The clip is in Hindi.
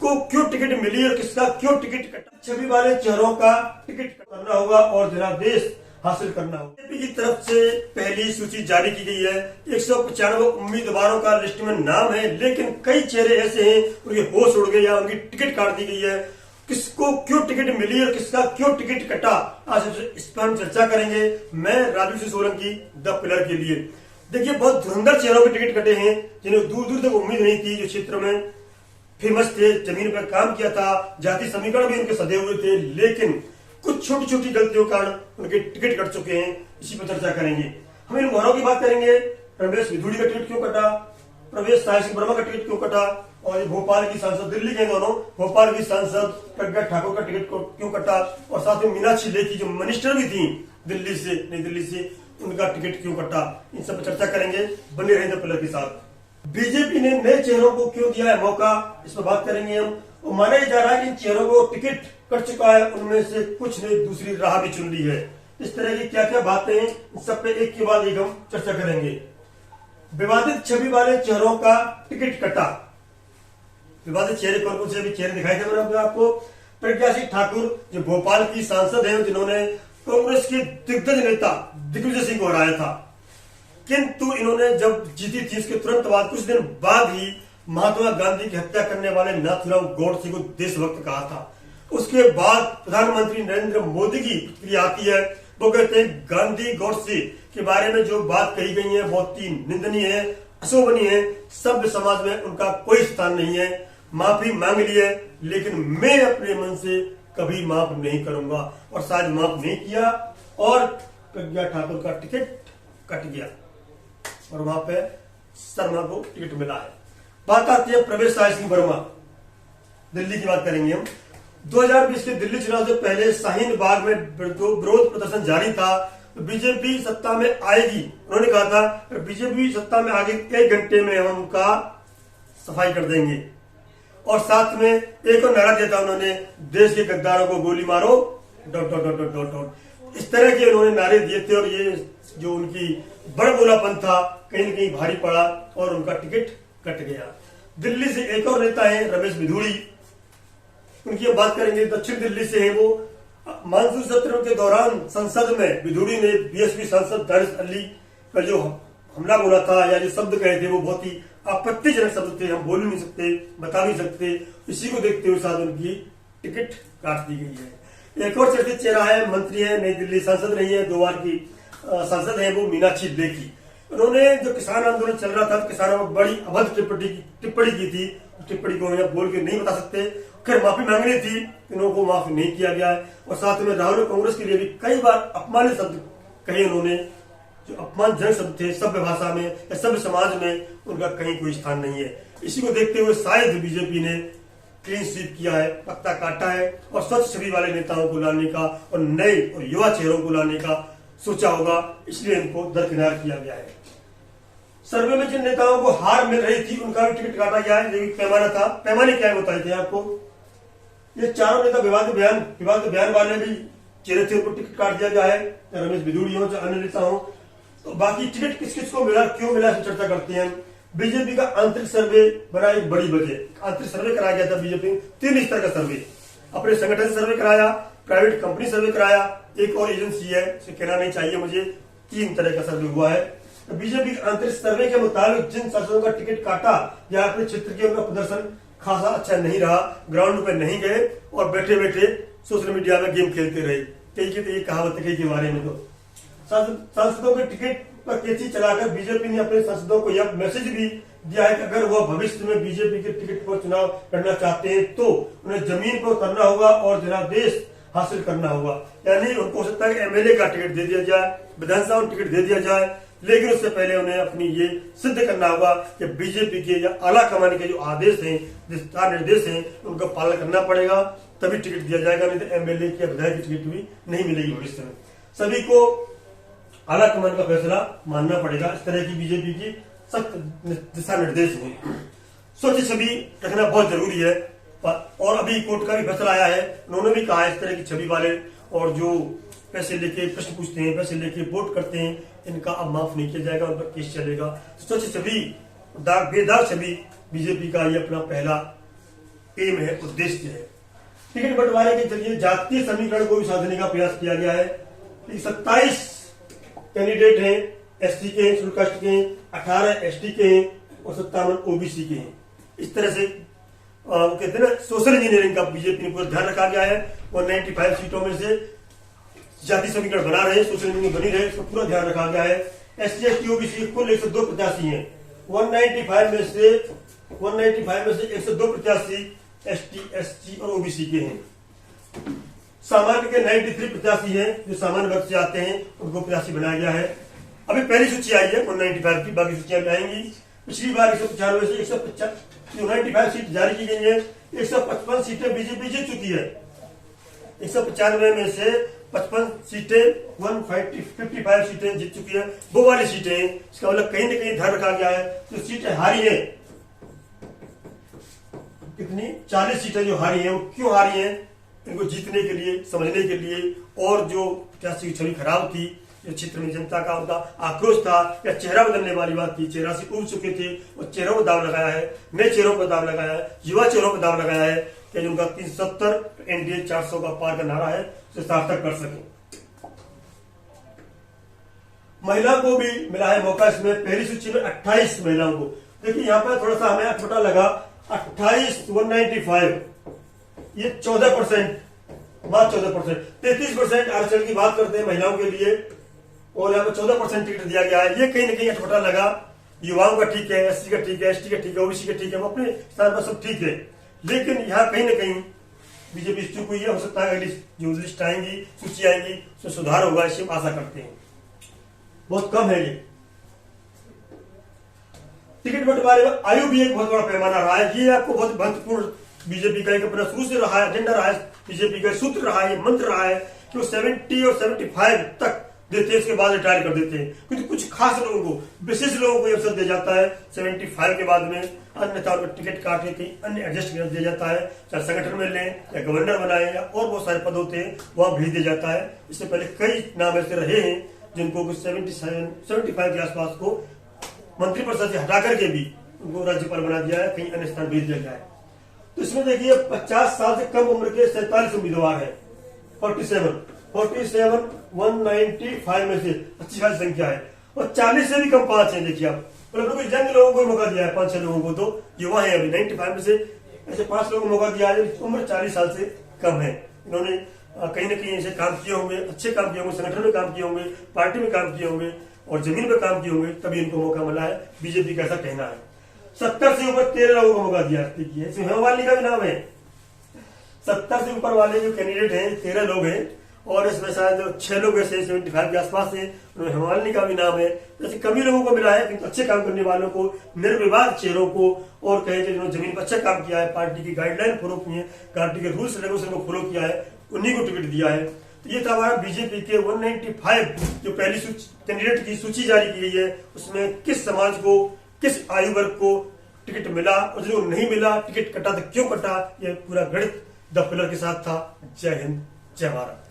किसको क्यों टिकट मिली और किसका क्यों टिकट कटा। छवि वाले चेहरों का टिकट करना होगा और जनादेश हासिल करना होगा। बीजेपी की तरफ से पहली सूची जारी की गई है। 195 उम्मीदवारों का लिस्ट में नाम है, लेकिन कई चेहरे ऐसे हैं उनके होश उड़ गए या उनकी टिकट काट दी गई है। किसको क्यों टिकट मिली और किसका क्यों टिकट कटा, आज इस पर हम चर्चा करेंगे। मैं राजू सिंह सोलंकी द पिलर के लिए। देखिए, बहुत धुरंधर चेहरों के टिकट कटे हैं जिन्हें दूर दूर तक उम्मीद नहीं थी, जो क्षेत्र में फेमस थे, जमीन पर काम किया था, जाति समीकरण भी उनके सधे हुए थे, लेकिन कुछ छोटी छोटी गलतियों के कारण उनके टिकट कट चुके हैं। इसी पर चर्चा करेंगे। हम इन मोहरों की बात करेंगे। रमेश बिधूड़ी का टिकट क्यों कटा, प्रवेश साय सिंह वर्मा का टिकट क्यों कटा, और भोपाल की सांसद, दिल्ली के दोनों भोपाल की सांसद प्रज्ञा ठाकुर का टिकट क्यों कटा, और साथ में मीनाक्षी लेखी जो मिनिस्टर भी थी दिल्ली से, नई दिल्ली से, उनका टिकट क्यों कटा। इन सब पर चर्चा करेंगे। बने रहेंगे पिलर के साथ। बीजेपी ने नए चेहरों को क्यों दिया है मौका, इस पर बात करेंगे हम। और माना जा रहा है कि इन चेहरों को टिकट कट चुका है, उनमें से कुछ ने दूसरी राह भी चुन ली है। इस तरह की क्या क्या बातें हैं, इन सब पे एक के बाद एक हम चर्चा करेंगे। विवादित छवि वाले चेहरों का टिकट कटा। विवादित चेहरे कौन कौन से अभी चेहरे दिखाई दे मैंने आपको। प्रज्ञा सिंह ठाकुर जो भोपाल की सांसद है, जिन्होंने कांग्रेस के दिग्गज नेता दिग्विजय सिंह को हराया था, किंतु इन्होंने जब जीती थी उसके तुरंत बाद, कुछ दिन बाद ही महात्मा गांधी की हत्या करने वाले नाथूराम गोडसे को देशभक्त कहा था। उसके बाद प्रधानमंत्री नरेंद्र मोदी की प्रतिक्रिया आती है। वो कहते हैं गांधी गोडसे के बारे में जो बात कही गई है बहुत ही निंदनीय है, अशोभनीय है, सभ्य समाज में उनका कोई स्थान नहीं है। माफी मांग ली है, लेकिन मैं अपने मन से कभी माफ नहीं करूंगा, और शायद माफ नहीं किया और प्रज्ञा ठाकुर का टिकट कट गया और वहां पे शर्मा को टिकट मिला है। बात आती है प्रवेश साय सिंह वर्मा, दिल्ली की बात करेंगे हम। 2020 के दिल्ली चुनाव से पहले शाहीन बाग में विरोध प्रदर्शन जारी था। तो बीजेपी सत्ता में आएगी, उन्होंने कहा था बीजेपी सत्ता में आगे 1 घंटे में हम उनका सफाई कर देंगे, और साथ में एक और नारा दिया था उन्होंने, देश के गद्दारों को गोली मारो ... इस तरह के उन्होंने नारे दिए थे, और ये जो उनकी बड़बोलापन था कहीं न कहीं भारी पड़ा और उनका टिकट कट गया। दिल्ली से एक और नेता है रमेश बिधूड़ी, उनकी हम बात करेंगे। दक्षिण दिल्ली से है वो। मानसून सत्र के दौरान संसद में बिधूड़ी ने बीएसपी सांसद दानिश अली का जो हमला बोला था या जो शब्द कहे थे वो बहुत ही आपत्तिजनक शब्द थे, हम बोल नहीं सकते, बता नहीं सकते। इसी को देखते हुए साथ उनकी टिकट काट दी गई है। एक और चर्चित चेहरा है, मंत्री है, नई दिल्ली सांसद रही है, 2 बार की सांसद है, वो मीनाक्षी लेखी। उन्होंने जो किसान आंदोलन चल रहा था, किसानों पर बड़ी अभद्र टिप्पणी की थी। टिप्पणी को हम बोल के नहीं बता सकते। खैर, माफी मांगनी थी, इन्हों को माफ नहीं किया गया है। और साथ में राहुल कांग्रेस के लिए भी कई बार अपमानित शब्द कहे उन्होंने, जो अपमानजनक शब्द थे। सभ्य भाषा में या सभ्य समाज में उनका कहीं कोई स्थान नहीं है। इसी को देखते हुए शायद बीजेपी ने क्लीन स्वीप किया है, पत्ता काटा है, और स्वच्छ छवि वाले नेताओं को लाने का और नए और युवा चेहरों को लाने का सोचा होगा, इसलिए इनको दरकिनार किया गया है। सर्वे में जिन नेताओं को हार मिल रही थी उनका भी टिकट काटा गया है। जो पैमाना था, पैमाने क्या है बताए थे आपको। ये चारों नेता विवाद बयान वाले भी चेहरे थे, उनको टिकट काट दिया गया है। रमेश बिधूड़ी हो चाहे अन्य नेता हो, तो बाकी टिकट किस किस को मिला, क्यों मिला, इस चर्चा करते हैं। बीजेपी का आंतरिक सर्वे बना एक बड़ी वजह। आंतरिक सर्वे कराया गया था बीजेपी, 3 स्तर का सर्वे। अपने संगठन से सर्वे कराया, प्राइवेट कंपनी सर्वे कराया, एक और एजेंसी है, इसे कहना नहीं चाहिए मुझे, 3 तरह का सर्वे हुआ है। तो बीजेपी के आंतरिक सर्वे के मुताबिक जिन सांसदों का टिकट काटा या अपने क्षेत्र के उनका प्रदर्शन खासा अच्छा नहीं रहा, ग्राउंड पे नहीं गए और बैठे बैठे सोशल मीडिया में गेम खेलते रहे, कई की तो ये कहावत है कई के बारे में। तो सांसदों के टिकट पर कैची चलाकर बीजेपी ने अपने सांसदों को यह मैसेज भी दिया है कि अगर वह भविष्य में बीजेपी के टिकट पर चुनाव करना चाहते हैं तो उन्हें जमीन पर उतरना होगा और जनादेश हासिल करना होगा। यानी उनको हो सकता है कि एमएलए का टिकट दे दिया जाए, विधानसभा में टिकट दे दिया जाए, लेकिन उससे पहले उन्हें अपनी ये सिद्ध करना होगा कि बीजेपी के या आला कमान के जो आदेश हैं, दिशा निर्देश हैं, उनका पालन करना पड़ेगा, तभी टिकट दिया जाएगा। नहीं तो एमएलए की विधायक की टिकट भी नहीं मिलेगी भविष्य में। सभी को आला कमान का फैसला मानना पड़ेगा। इस तरह की बीजेपी की सख्त दिशा निर्देश हैं। स्वच्छ छवि रखना बहुत जरूरी है, और अभी कोर्ट का भी फैसला आया है। उन्होंने भी कहा इस तरह की छवि वाले और जो पैसे लेके प्रश्न पूछते हैं, पैसे लेके वोट करते हैं, इनका अब माफ नहीं किया जाएगा, उन पर केस चलेगा। स्वच्छ छवि, बेदाग छवि बीजेपी का ये अपना पहला एम है, उद्देश्य है। टिकट बंटवारे के जरिए जातीय समीकरण को भी साधने का प्रयास किया गया है। 27 कैंडिडेट हैं एससी के, शेड्यूल कास्ट के, 18 एसटी के हैं और 57 ओबीसी के हैं। इस तरह से कहते हैं ना, सोशल इंजीनियरिंग का बीजेपी ने पूरा ध्यान रखा गया है। 195 सीटों में से जाति समीकरण बना रहे, सोशल इंजीनियरिंग बनी रहे, इसका पूरा ध्यान रखा गया है। एससी एसटी ओबीसी कुल 102 प्रत्याशी हैं। 195 में से 102 प्रत्याशी एसटी एससी और ओबीसी के हैं। सामान्य के 93 प्रत्याशी हैं जो सामान्य वर्ग से आते हैं, उनको प्रत्याशी बनाया गया है। अभी पहली सूची आई है 195 की, बाकी सूचियां भी आएंगी। पिछली बार 195 से 195 सीट जारी की गई है। 155 सीटें बीजेपी जीत चुकी है। 195 में से 55 सीटें 155 सीटें जीत चुकी है। वो वाली सीटें, इसका मतलब कहीं ना कहीं ध्यान रखा गया है जो सीटें हारी है, कितनी 40 सीटें जो हारी हैं, वो क्यों हारी हैं, इनको जीतने के लिए, समझने के लिए, और जो प्रत्याशी की छवि खराब थी, जो क्षेत्र में जनता का उनका आक्रोश था या चेहरा बदलने वाली बात थी, चेहरा से उब चुके थे, वो चेहरों पर दाव लगाया है, नए चेहरों पर दाव लगाया है, युवा चेहरों पर दाव लगाया है कि उनका 370 एनडीए 400 का पार का नारा है, उसे सार्थक कर सके। महिला को भी मिला है मौका इसमें। पहली सूची में 28 महिलाओं को, देखिए यहाँ पर थोड़ा सा हमें छोटा लगा, 28 195, ये 14%, मात्र 14%, 33% आरक्षण की बात करते हैं महिलाओं के लिए, और यहाँ पर 14% टिकट दिया गया है। ये कहीं ना कहीं छोटा लगा। युवाओं का ठीक है, एससी का ठीक है, एसटी का ठीक है, ओबीसी का ठीक है, वो अपने स्थान पर सब ठीक है, लेकिन यहाँ कहीं ना कहीं बीजेपी चूक हुई है। हो सकता है अगली जो लिस्ट आएंगी, सूची आएंगी, उसमें सुधार होगा, इससे हम आशा करते हैं। बहुत कम है ये टिकट बंटवारे में। आयु भी एक बहुत बड़ा पैमाना रहा है। ये आपको बहुत महत्वपूर्ण बीजेपी का एक अपना शुरू से रहा है, एजेंडा रहा है, बीजेपी का सूत्र रहा है, मंत्र रहा है कि वो 70 और 75 तक देते हैं, इसके बाद रिटायर कर देते हैं। क्योंकि कुछ खास लोगों को, विशेष लोगों को अवसर दिया जाता है 75 के बाद में, अन्यथा उनको टिकट काट के कहीं अन्य एडजस्ट दिया जाता है, चाहे संगठन में लें या गवर्नर बनाए या और बहुत सारे पद होते हैं, वहां भेज दिया जाता है। इससे पहले कई नाम ऐसे रहे हैं जिनको 75 के आसपास को मंत्रिपरिषद से हटा करके भी उनको राज्यपाल बना दिया है, कहीं अन्य स्थान भेज दिया गया है। तो इसमें देखिए 50 साल से कम उम्र के 47 उम्मीदवार है। 47 195 में से अच्छी खासी संख्या है, और 40 से भी कम 5 है। देखिए आप, मतलब कुछ जंग लोगों को मौका दिया है, 5-6 लोगों को, तो युवा है अभी 95 में से ऐसे 5 लोगों को मौका दिया है, उम्र 40 साल से कम है। इन्होंने कहीं ना कहीं ऐसे काम किए होंगे, अच्छे काम किए होंगे, संगठन में काम किए होंगे, पार्टी में काम किए होंगे और जमीन पर काम किए होंगे, तभी इनको मौका मिला है। बीजेपी का ऐसा कहना है। 70 से ऊपर 13 लोगों को मौका दिया है। इसमें हेमवाली का भी नाम है। 70 से ऊपर वाले जो कैंडिडेट हैं 13 लोग हैं, और इसमें शायद 6 लोग ऐसे 75 के आसपास है, उन्हें हेमवाली का भी नाम है। जैसे कमी लोगों को मिला है, किंतु अच्छे काम करने वालों को, निर्विवाद चेहरों को, और कहे जिन्होंने जमीन पर अच्छा काम किया है, पार्टी की गाइडलाइन फॉलो की है, पार्टी के रूल्स रेगुलेशन को फॉलो किया है, उन्हीं को टिकट दिया है। तो ये था हमारा बीजेपी के 195 जो पहली कैंडिडेट की सूची जारी की गई है, उसमें किस समाज को, किस आयु वर्ग को टिकट मिला और जिनको नहीं मिला, टिकट कटा तो क्यों कटा, ये पूरा गणित द पिलर के साथ था। जय हिंद, जय भारत।